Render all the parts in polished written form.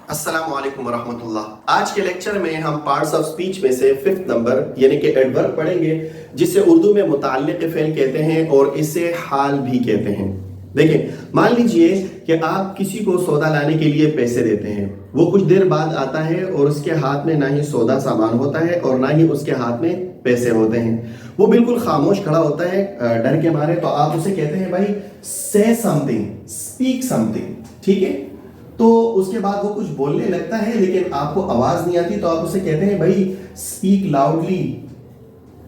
अस्सलामु अलैकुम वरहमतुल्लाह। आज के लेक्चर में हम पार्ट्स ऑफ स्पीच में से 5th नंबर यानी कि एडवर्ब पढ़ेंगे, जिसे उर्दू में मुताल्लिक़ फ़ेल कहते हैं और इसे हाल भी कहते हैं। देखिए, मान लीजिए कि आप किसी को सौदा लाने के लिए पैसे देते हैं। वो कुछ देर बाद आता है और उसके हाथ में ना ही सौदा सामान होता है और ना ही उसके हाथ में पैसे होते हैं। वो बिल्कुल खामोश खड़ा होता है डर के मारे। तो आप उसे कहते हैं भाई से समथिंग, स्पीक समथिंग, ठीक है। तो उसके बाद वो कुछ बोलने लगता है लेकिन आपको आवाज नहीं आती, तो आप उसे कहते हैं भाई स्पीक लाउडली,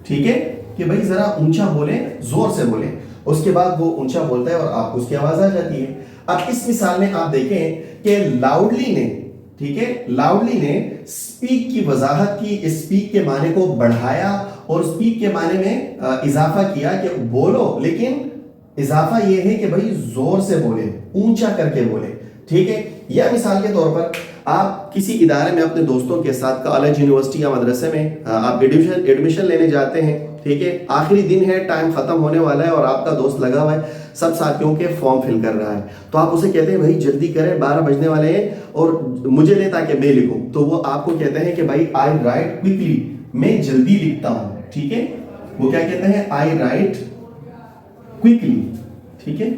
ठीक है, कि भाई जरा ऊंचा बोले, जोर से बोले। उसके बाद वो ऊंचा बोलता है और आपको उसकी आवाज आ जाती है। अब इस मिसाल में आप देखें कि लाउडली ने, ठीक है, लाउडली ने स्पीक की वजाहत की, स्पीक के माने को बढ़ाया और स्पीक के माने में इजाफा किया कि बोलो, लेकिन इजाफा यह है कि भाई जोर से बोले, ऊंचा करके बोले, ठीक है। या मिसाल के तौर पर आप किसी इदारे में अपने दोस्तों के साथ कॉलेज, यूनिवर्सिटी या मदरसे में आप एडमिशन लेने जाते हैं, ठीक है। आखिरी दिन है, टाइम खत्म होने वाला है और आपका दोस्त लगा हुआ है सब साथियों के फॉर्म फिल कर रहा है। तो आप उसे कहते हैं भाई जल्दी करें, 12 बजने वाले हैं और मुझे दे ताकि मैं लिखूं। तो वो आपको कहते हैं कि भाई आई राइट क्विकली, मैं जल्दी लिखता हूं, ठीक है। वो क्या कहते हैं, आई राइट क्विकली, ठीक है,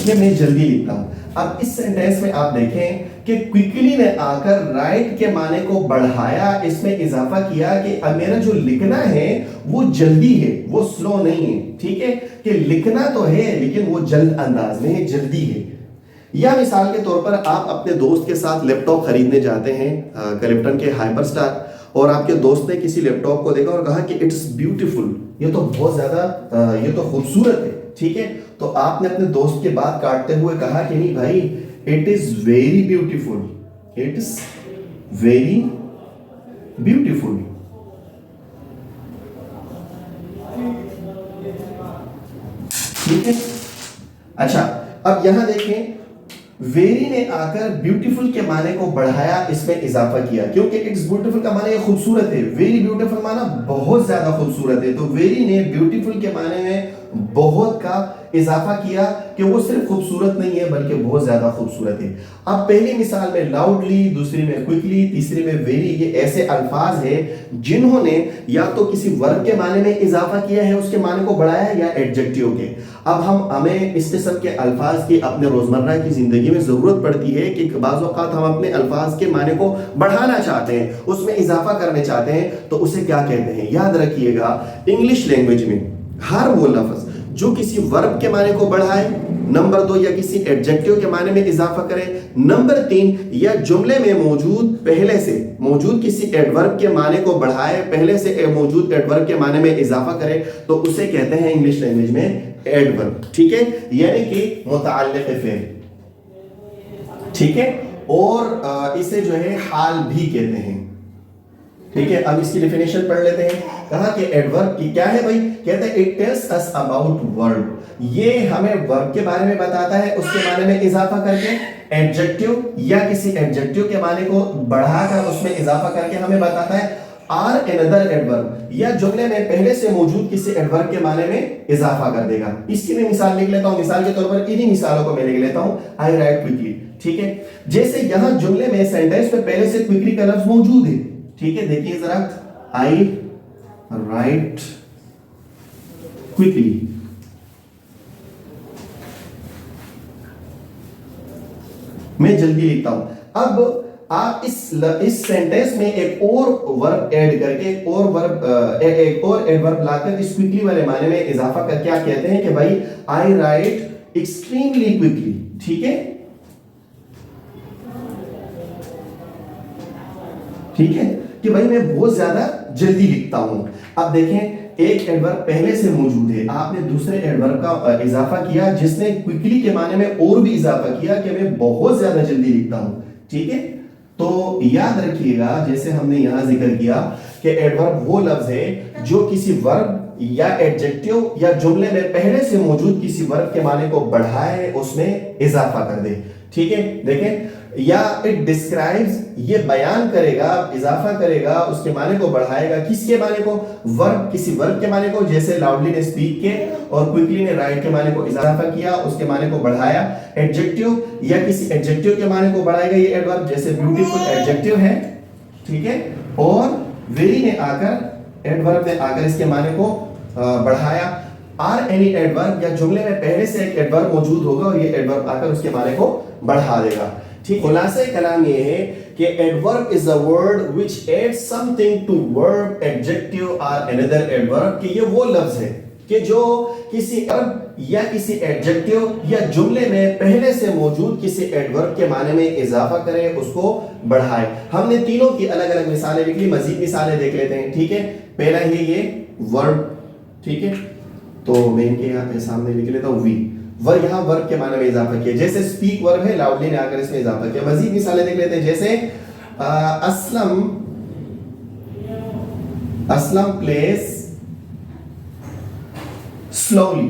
कि मैं जल्दी लिखता हूं। अब इस सेंटेंस में आप देखें कि क्विकली ने आकर राइट के माने को बढ़ाया, इसमें इजाफा किया कि अब मेरा जो लिखना है वो जल्दी है, वो स्लो नहीं है, ठीक है, कि लिखना तो है लेकिन वो जल्द अंदाज में है, जल्दी है। या मिसाल के तौर पर आप अपने दोस्त के साथ लैपटॉप खरीदने जाते हैं, क्लिफ्टन के हाइपरस्टार, और आपके दोस्त ने किसी लैपटॉप को देखा और कहा कि इट्स ब्यूटीफुल, ये तो बहुत ज्यादा ये तो खूबसूरत है, ठीक है। तो आपने अपने दोस्त के बात काटते हुए कहा कि नहीं भाई, it is very beautiful, it's very beautiful, ठीक है। अच्छा, अब यहां देखें, वेरी ने आकर ब्यूटीफुल के माने को बढ़ाया, इसमें इजाफा किया, क्योंकि इट्स ब्यूटीफुल का माने खूबसूरत है, वेरी ब्यूटीफुल माना बहुत ज्यादा खूबसूरत है। तो वेरी ने ब्यूटीफुल के माने में बहुत का इजाफा किया कि वो सिर्फ खूबसूरत नहीं है बल्कि बहुत ज्यादा खूबसूरत है। अब पहली मिसाल में लाउडली, दूसरी में क्विकली, तीसरी में वेरी, ये ऐसे अल्फाज है जिन्होंने या तो किसी वर्ब के माने में इजाफा किया है, उसके माने को बढ़ाया है, या एडजेक्टिव के। अब हमें इस किस्म के अल्फाज की अपने रोजमर्रा की जिंदगी में जरूरत पड़ती है कि बाज़ औक़ात हम अपने अल्फाज के माने को बढ़ाना चाहते हैं, उसमें इजाफा करने चाहते हैं, तो उसे क्या कहते हैं। याद रखिएगा, इंग्लिश लैंग्वेज में हर वो लफ्ज जो किसी वर्ब के माने को बढ़ाए, नंबर 2 या किसी एडजेक्टिव के माने में इजाफा करे, नंबर 3 या जुमले में मौजूद पहले से मौजूद किसी एडवर्ब के माने को बढ़ाए, पहले से मौजूद एडवर्ब के माने में इजाफा करे, तो उसे कहते हैं इंग्लिश लैंग्वेज में एडवर्ब, ठीक है, यानी कि मुताल्लिक़ फ़ेल, ठीक है। और इसे जो है हाल भी कहते हैं, ठीक है। अब इसकी डेफिनेशन पढ़ लेते हैं। कहा कि एडवर्ब की क्या है भाई, कहते हैं it tells us about verb, ये हमें वर्ब के बारे में बताता है, उसके माने में इजाफा करके। एडजेक्टिव या किसी एडजेक्टिव के माने को बढ़ाकर उसमें इजाफा करके हमें बताता है। आर एनदर एडवर्ब, या जुमले में पहले से मौजूद किसी एडवर्ब के माने में इजाफा कर देगा। इसकी मैं मिसाल लिख लेता हूं। मिसाल के तौर पर इन्हीं मिसालों को मैं लिख लेता हूं, आई राइट क्विकली, ठीक है। जैसे यहां जुमले में, सेंटेंस में पहले से क्विकली का लफ्ज मौजूद है, ठीक है। देखिए जरा, आई राइट क्विकली, मैं जल्दी लिखता हूं। अब आप इस सेंटेंस में एक और वर्ब ऐड करके, एक और एडवर्ब लाकर इस क्विकली वाले माने में इजाफा करके आप कहते हैं कि भाई आई राइट एक्सट्रीमली क्विकली, ठीक है, ठीक है, कि भाई मैं बहुत ज्यादा जल्दी लिखता हूं। अब देखें, एक एडवर्ब पहले से मौजूद है, आपने दूसरे एडवर्ब का इजाफा किया जिसने क्विकली के माने में और भी इजाफा किया कि मैं बहुत ज्यादा जल्दी लिखता हूं, ठीक है। तो याद रखिएगा, जैसे हमने यहां जिक्र किया कि एडवर्ब वो लफ्ज है जो किसी वर्ब या एडजेक्टिव या जुमले में पहले से मौजूद किसी वर्ब के माने को बढ़ाए, उसमें इजाफा कर दे। ठीक है, देखें, या इट डिस्क्राइब्स, ये बयान करेगा, इजाफा करेगा, उसके माने को बढ़ाएगा, किसके माने को, वर्ब, किसी वर्ब के माने को, जैसे लाउडली ने स्पीक के और क्विकली ने राइट के माने को इजाफा किया, उसके माने को बढ़ाया। एडजेक्टिव, या किसी एडजेक्टिव के माने को बढ़ाएगा ये एडवर्ब, जैसे ब्यूटीफुल एडजेक्टिव है, ठीक है। और वेरी ने आकर, एडवर्ब ने आकर इसके माने को बढ़ाया। आर एनी एडवर्ब, या जुमले में पहले से एक एडवर्ब मौजूद होगा और ये एडवर्ब आकर उसके माने को बढ़ा देगा, ठीक। खुलासा कलाम ये है कि adverb is a word which adds something to verb, adjective और अनदर एडवर्ब, कि ये वो लफ्ज है कि जो किसी वर्ब या किसी एडजेक्टिव या जुमले में पहले से मौजूद किसी एडवर्ब के माने में इजाफा करे, उसको बढ़ाए। हमने तीनों की अलग अलग मिसालें लिख ली, मजीद मिसालें देख लेते हैं, ठीक है। पहला है ये वर्ब, ठीक है, तो मैं इनके यहाँ पे सामने लिख लेता हूँ वी, वर्ब, यहाँ वर्ब के माने में इजाफा किया, जैसे स्पीक वर्ब है, लाउडली ने आकर इसमें इजाफा किया। मजीद मिसालें देख लेते हैं, जैसे असलम प्लेस स्लोली,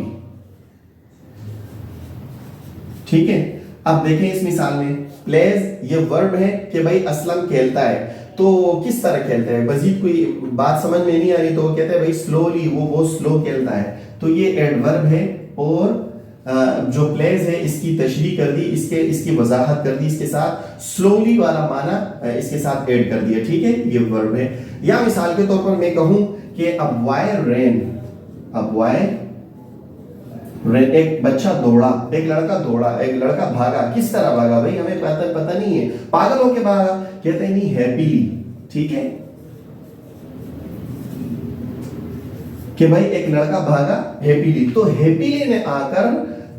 ठीक है। अब देखें इस मिसाल में, प्लेज ये वर्ब है कि भाई असलम खेलता है, तो किस तरह खेलता है, मजीद कोई बात समझ में नहीं आ रही तो वो कहते हैं भाई स्लोली, वो स्लो खेलता है, तो ये एडवर्ब है। और जो प्लेज है इसकी तशरीह कर दी, इसकी वजाहत कर दी, इसके साथ स्लोली वाला माना इसके साथ ऐड कर दिया, ठीक है, ये वर्ब है। या मिसाल के तौर पर मैं कहूं कि अब वाई रेन, एक बच्चा दौड़ा, एक लड़का दौड़ा, एक लड़का भागा, किस तरह भागा भाई हमें पता नहीं है, पागल होके भागा, कहते हैं नहीं हैप्पीली, ठीक है, कि भाई एक लड़का भागा हैप्पीली, तो हैप्पीली ने आकर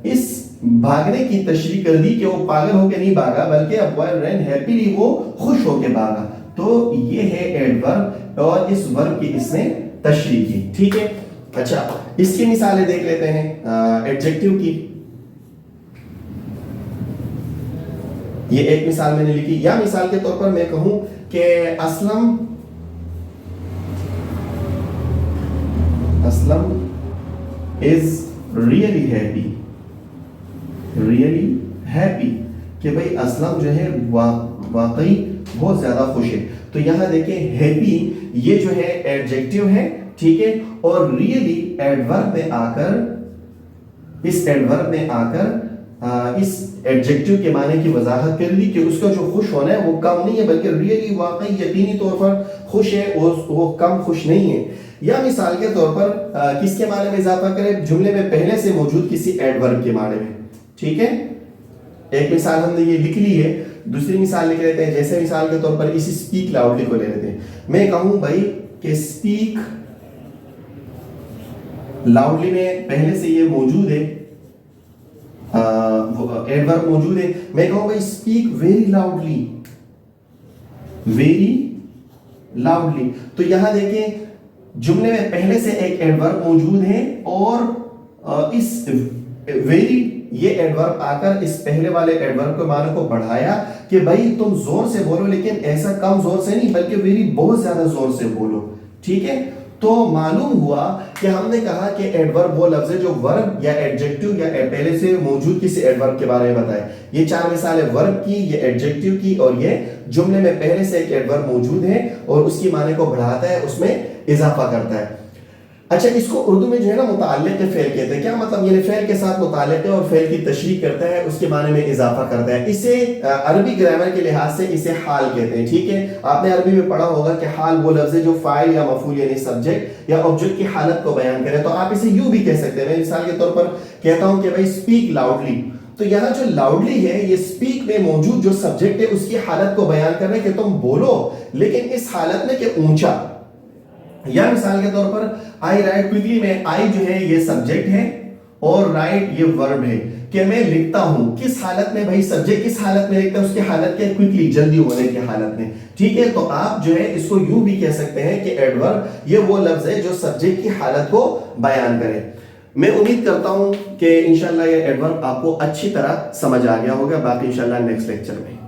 इस भागने की तशरीह कर दी कि वो पागल होके नहीं भागा, बल्कि अब वाई रेन हैप्पीली, वो खुश होके भागा, तो ये है एडवर्ब और इस वर्ब की इसने तशरीह की, ठीक है। अच्छा, इसकी मिसालें देख लेते हैं एडजेक्टिव की। ये एक मिसाल मैंने लिखी, या मिसाल के तौर पर मैं कहूं कि असलम इज रियली हैप्पी, कि भाई असलम जो है वाकई बहुत ज्यादा खुश है। तो यहां देखें, हैप्पी ये जो है एडजेक्टिव है, ठीक है, और रियली एडवर्ब में आकर, इस एडवर्ब में आकर इस एडजेक्टिव के माने की वजाहत कर दी कि उसका जो खुश होना है वो कम नहीं है, बल्कि रियली वाकई यकीनी तौर पर खुश है, वो कम खुश नहीं है। या मिसाल के तौर पर किसके माने में इजाफा करें, जुमले में पहले से मौजूद किसी एडवर्ब के माने में, ठीक है। एक मिसाल हमने ये लिख ली है, दूसरी मिसाल लिख लेते हैं, जैसे मिसाल के तौर पर इसी स्पीक लाउडली को ले लेते हैं। मैं कहूं भाई कि स्पीक लाउडली में पहले से ये मौजूद है, एडवर्ब मौजूद है, मैं कहूं भाई स्पीक वेरी लाउडली, तो यहां देखें जुमले में पहले से एक एडवर्ब मौजूद है और इस वेरी ये एडवर्ब आकर इस पहले वाले एडवर्ब के माने को बढ़ाया कि भाई तुम जोर से बोलो, लेकिन ऐसा कम जोर से नहीं, बल्कि वेरी बहुत ज्यादा जोर से बोलो, ठीक है। तो मालूम हुआ कि हमने कहा कि एडवर्ब वो लफ्ज है जो वर्ब या एडजेक्टिव या पहले से मौजूद किसी एडवर्ब के बारे में बताए। ये चार मिसालें वर्ब की, ये एडजेक्टिव की, और ये जुमले में पहले से एक एडवर्ब मौजूद है और उसकी माने को बढ़ाता है, उसमें इजाफा करता है। अच्छा, इसको उर्दू में जो है ना मुताल्लिक़ फ़ेल कहते हैं। क्या मतलब, ये फ़ेल के साथ मुताल्लिक़ है और फ़ेल की तशरीह करता है, उसके माने में इजाफा करता है। इसे अरबी ग्रामर के लिहाज से इसे हाल कहते हैं, ठीक है। आपने अरबी में पढ़ा होगा कि हाल वो लफ्ज़ है जो फाइल या मफूल यानी सब्जेक्ट या ऑब्जेक्ट की हालत को बयान करे, तो आप इसे यूं भी कह सकते हैं। मैं मिसाल के तौर पर कहता हूं कि भाई स्पीक लाउडली, तो यहाँ जो लाउडली है ये स्पीक में मौजूद जो सब्जेक्ट है उसकी हालत को बयान कर रहे हैं कि तुम बोलो, लेकिन इस हालत में कि ऊंचा। या मिसाल के तौर पर आई राइट क्विकली में, आई जो है ये सब्जेक्ट है और राइट ये वर्ब है कि मैं लिखता हूं। किस हालत में भाई, सब्जेक्ट किस हालत में लिखता है, उसकी हालत क्या, क्विकली, जल्दी होने की हालत में, ठीक है। तो आप जो है इसको यूं भी कह सकते हैं कि एडवर्ब ये वो लफ्ज है जो सब्जेक्ट की हालत को बयान करे। मैं उम्मीद करता हूं कि इंशाल्लाह ये एडवर्ब आपको अच्छी तरह समझ आ गया होगा। बाकी इंशाल्लाह नेक्स्ट लेक्चर में